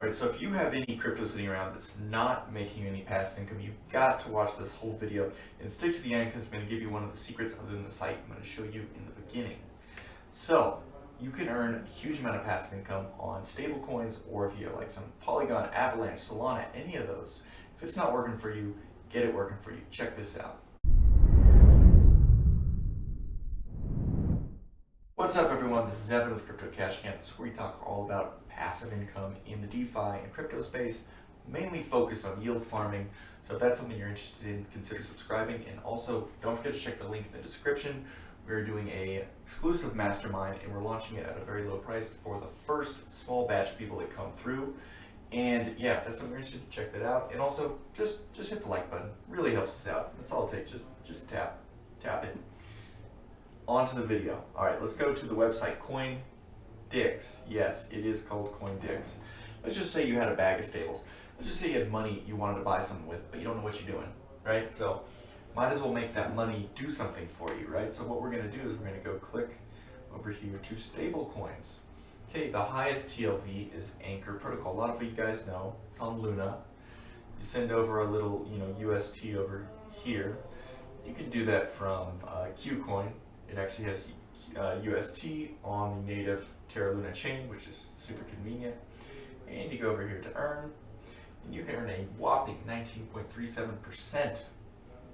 Alright, so if you have any crypto sitting around that's not making you any passive income, you've got to watch this whole video and stick to the end because it's going to give you one of the secrets other than the site I'm going to show you in the beginning. So, you can earn a huge amount of passive income on stablecoins, or if you have like some Polygon, Avalanche, Solana, any of those. If it's not working for you, get it working for you. Check this out. What's up everyone, this is Evan with Crypto Cash Camp. This is where we talk all about passive income in the DeFi and crypto space, mainly focused on yield farming. So if that's something you're interested in, consider subscribing, and also don't forget to check the link in the description. We're doing a exclusive mastermind and we're launching it at a very low price for the first small batch of people that come through. And yeah, if that's something you're interested in, check that out. And also just hit the like button. Really helps us out. That's all it takes. Just tap it. On to the video. Alright, let's go to the website COINDIX. Yes, it is called COINDIX. Let's just say you had a bag of stables. Let's just say you had money you wanted to buy something with, but you don't know what you're doing, right? So might as well make that money do something for you, right? So what we're going to do is we're going to go click over here to stablecoins. Okay, the highest TLV is Anchor Protocol. A lot of you guys know it's on Luna. You send over a little, UST over here. You can do that from Qcoin. It actually has UST on the native Terra Luna chain, which is super convenient. And you go over here to earn, and you can earn a whopping 19.37%.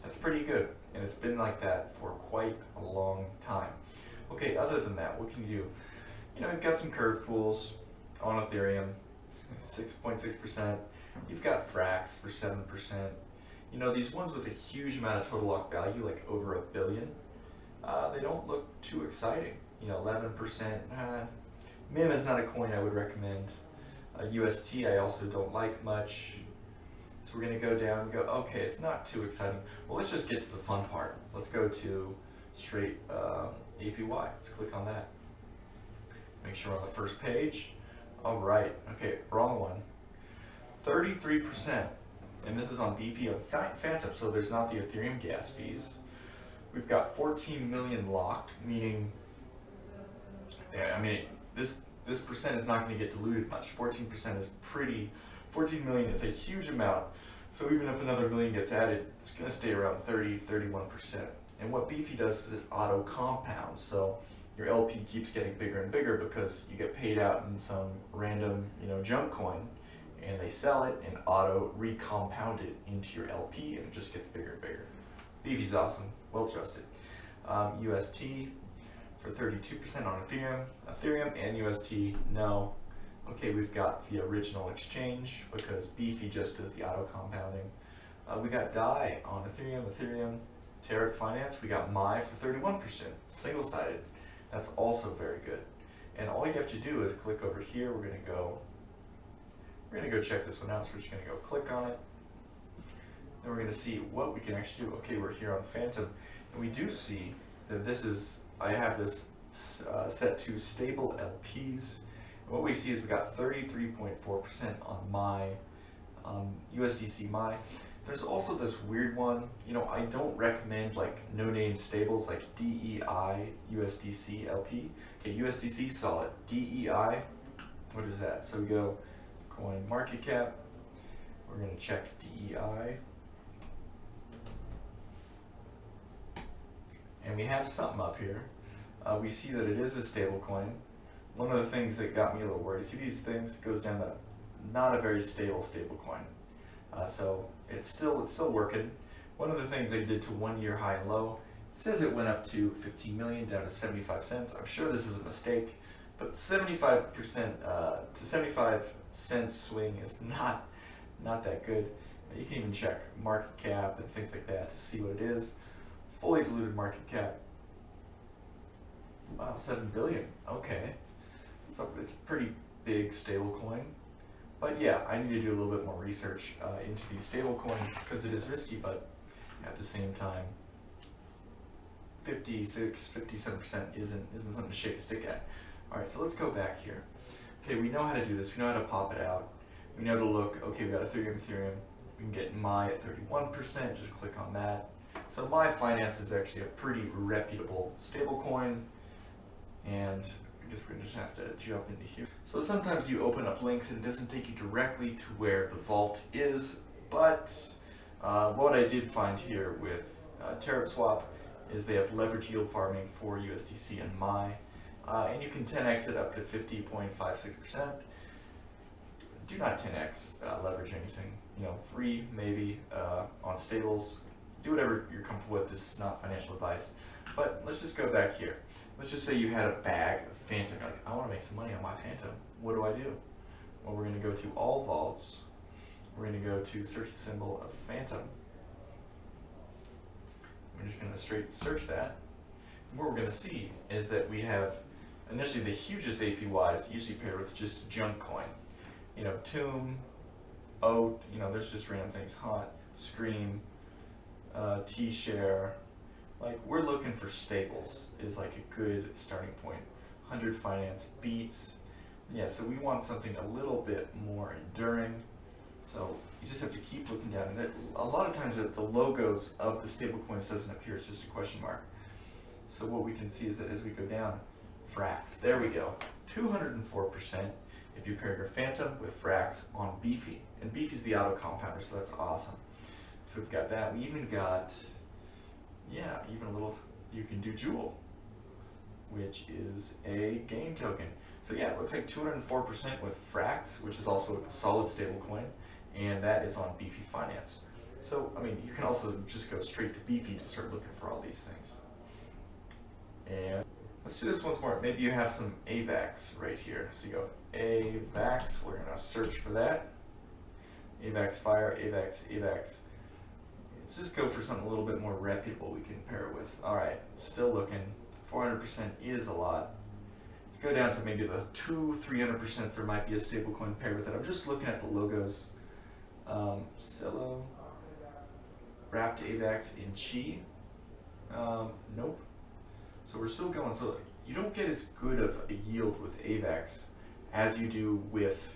That's pretty good, and it's been like that for quite a long time. Okay, other than that, what can you do? You've got some curve pools on Ethereum, 6.6%. You've got Frax for 7%. These ones with a huge amount of total lock value, like over $1 billion, they don't look too exciting. 11%. MIM is not a coin I would recommend. UST I also don't like much. So we're going to go down and go, okay, it's not too exciting. Well, let's just get to the fun part. Let's go to straight APY. Let's click on that. Make sure we're on the first page. All right. Okay, wrong one. 33%. And this is on Beefy of Phantom, so there's not the Ethereum gas fees. We've got 14 million locked, meaning, this percent is not going to get diluted much. 14% is 14 million is a huge amount. So even if another million gets added, it's going to stay around 31%. And what Beefy does is it auto compounds. So your LP keeps getting bigger and bigger because you get paid out in some random, junk coin, and they sell it and auto recompound it into your LP, and it just gets bigger and bigger. Beefy's awesome, well trusted. UST for 32% on Ethereum and UST, no. Okay, we've got the original exchange because Beefy just does the auto compounding. We got DAI on Ethereum, Terra Finance. We got MAI for 31%, single-sided. That's also very good. And all you have to do is click over here. We're gonna go check this one out. So we're just gonna go click on it. And we're gonna see what we can actually do. Okay, we're here on Phantom, and we do see that I have this set to stable LPs. And what we see is we got 33.4% on my USDC MAI. There's also this weird one. I don't recommend like no-name stables like DEI USDC LP. Okay, USDC solid. DEI, what is that? So we go coin market cap. We're gonna check DEI. And we have something up here. We see that it is a stable coin. One of the things that got me a little worried, see these things, it goes down to not a very stable coin. So it's still working. One of the things they did to 1 year high and low, it says it went up to 15 million down to 75 cents. I'm sure this is a mistake, but 75% to 75 cents swing is not that good. You can even check market cap and things like that to see what it is. Fully diluted market cap. Wow, 7 billion. Okay. It's a pretty big stable coin. But yeah, I need to do a little bit more research into these stable coins because it is risky, but at the same time, 56, 57% isn't something to shake a stick at. All right, so let's go back here. Okay, we know how to do this. We know how to pop it out. We know to look, okay, we got Ethereum. We can get MAI at 31%, just click on that. So MAI Finance is actually a pretty reputable stable coin, and I guess we're gonna just have to jump into here. So sometimes you open up links and it doesn't take you directly to where the vault is, but what I did find here with Tariff Swap is they have leverage yield farming for USDC and MAI, and you can 10x it up to 50.56%. Do not 10x leverage anything. 3 maybe on stables. Do whatever you're comfortable with. This is not financial advice. But let's just go back here. Let's just say you had a bag of Phantom. You're like, I want to make some money on my Phantom. What do I do? Well, we're going to go to all vaults. We're going to go to search the symbol of Phantom. We're just going to straight search that. And what we're going to see is that we have initially the hugest APYs usually paired with just junk coin. Tomb, Oat, there's just random things. Hot, Scream, T-Share. Like, we're looking for stables is like a good starting point. 100 Finance, Beats. Yeah, so we want something a little bit more enduring. So you just have to keep looking down. And a lot of times the logos of the stablecoins doesn't appear, it's just a question mark. So what we can see is that as we go down, Frax, there we go, 204% if you pair your Phantom with Frax on Beefy. And Beefy's the auto compounder, so that's awesome. So we've got that. We even got, even a little, you can do Jewel, which is a game token. So yeah, it looks like 204% with Frax, which is also a solid stable coin, and that is on Beefy Finance. So, you can also just go straight to Beefy to start looking for all these things. And let's do this once more. Maybe you have some AVAX right here. So you go AVAX, we're gonna search for that. AVAX Fire, AVAX. Let's just go for something a little bit more reputable we can pair it with. All right, still looking. 400% is a lot. Let's go down to maybe the 300%. There might be a stable coin paired with it. I'm just looking at the logos. Cello, Wrapped AVAX in Chi. Nope. So we're still going. So you don't get as good of a yield with AVAX as you do with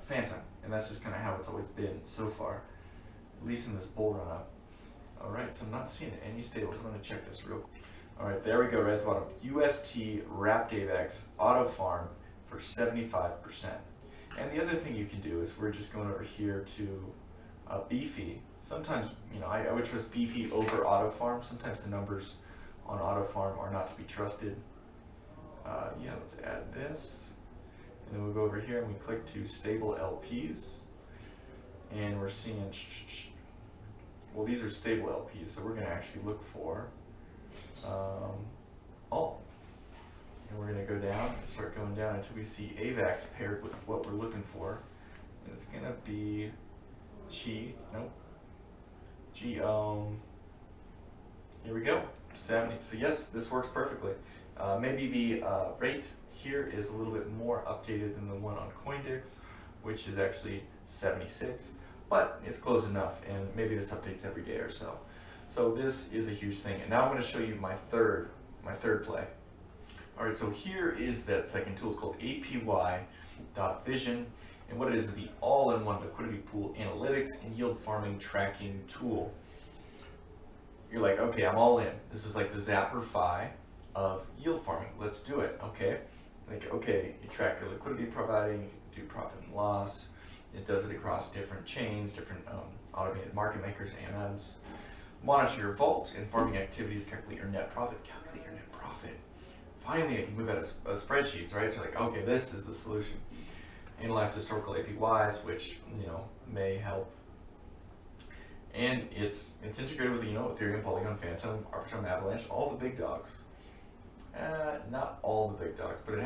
Phantom. And that's just kind of how it's always been so far, at least in this bull run up. All right, so I'm not seeing any stables. I'm going to check this real quick. All right, there we go, right at the bottom. UST Wrapped AVAX Auto Farm for 75%. And the other thing you can do is we're just going over here to Beefy. Sometimes, I would trust Beefy over Auto Farm. Sometimes the numbers on Auto Farm are not to be trusted. Let's add this. And then we'll go over here and we click to Stable LPs. And we're seeing, well, these are stable LPs, so we're going to actually look for all. And we're going to go down and start going down until we see AVAX paired with what we're looking for. And it's going to be here we go, 70. So yes, this works perfectly. Maybe the rate here is a little bit more updated than the one on COINDIX, which is actually 76, but it's close enough, and maybe this updates every day or so. So this is a huge thing. And now I'm going to show you my third play. All right, so here is that second tool. It's called APY.vision, and what it is the all-in-one liquidity pool analytics and yield farming tracking tool. You're like, okay, I'm all in. This is like the Zapper Fi of yield farming. Let's do it. Okay, you track your liquidity providing, you do profit and loss. It does it across different chains, different automated market makers, AMMs. Monitor your vault and farming activities, calculate your net profit. Finally, I can move out of spreadsheets, right? So you're like, okay, this is the solution. Analyze historical APYs, which may help. And it's integrated with Ethereum, Polygon, Phantom, Arbitrum, Avalanche, all the big dogs. Not all the big dogs, but it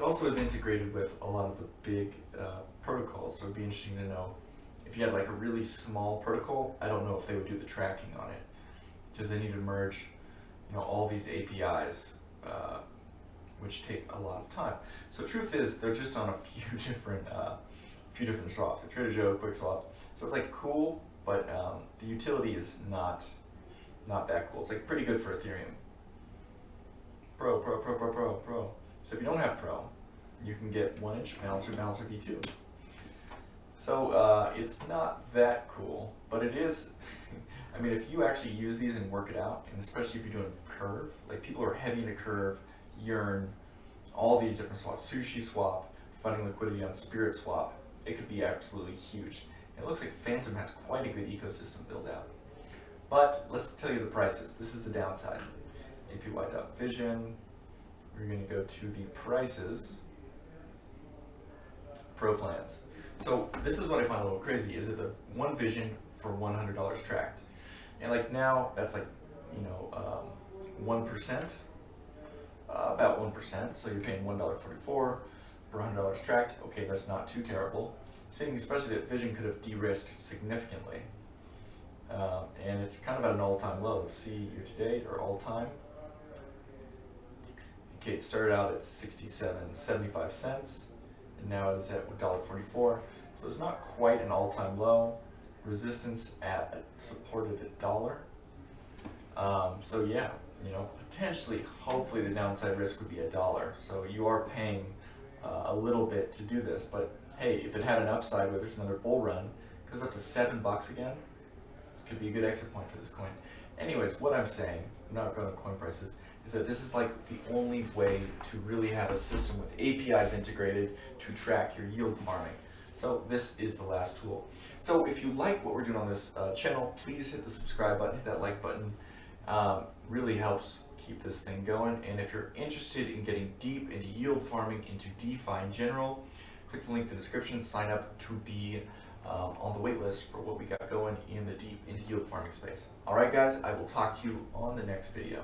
also is integrated with a lot of the big protocols. So it'd be interesting to know if you had like a really small protocol. I don't know if they would do the tracking on it because they need to merge, all these APIs, which take a lot of time. So truth is, they're just on a few different swaps. A Trader Joe, Quick Swap. So it's like cool, but the utility is not that cool. It's like pretty good for Ethereum. Pro. So if you don't have Pro, you can get 1-inch balancer V2. So it's not that cool, but it is. If you actually use these and work it out, and especially if you're doing curve, like people are heavy into curve, Yearn, all these different swaps, Sushi Swap, funding liquidity on Spirit Swap. It could be absolutely huge. It looks like Phantom has quite a good ecosystem build out. But let's tell you the prices. This is the downside. APY.vision. We're going to go to the prices. Pro plans. So this is what I find a little crazy, is that the one vision for $100 tracked. And like now, that's like, 1%, about 1%. So you're paying $1.44 for $100 tracked. Okay, that's not too terrible. Seeing especially that vision could have de-risked significantly. And it's kind of at an all-time low. Let's see year to date or all-time. Okay, it started out at 67.75 cents, and now it is at $1.44. So it's not quite an all-time low. Resistance at supported at $1. So yeah, potentially, hopefully the downside risk would be $1. So you are paying a little bit to do this, but hey, if it had an upside where there's another bull run, goes up to $7 again, could be a good exit point for this coin. Anyways, what I'm saying, I'm not going to coin prices, is that this is like the only way to really have a system with APIs integrated to track your yield farming. So this is the last tool. So if you like what we're doing on this channel, please hit the subscribe button, hit that like button. Really helps keep this thing going. And if you're interested in getting deep into yield farming, into DeFi in general, click the link in the description, sign up to be on the wait list for what we got going in the deep into yield farming space. All right, guys, I will talk to you on the next video.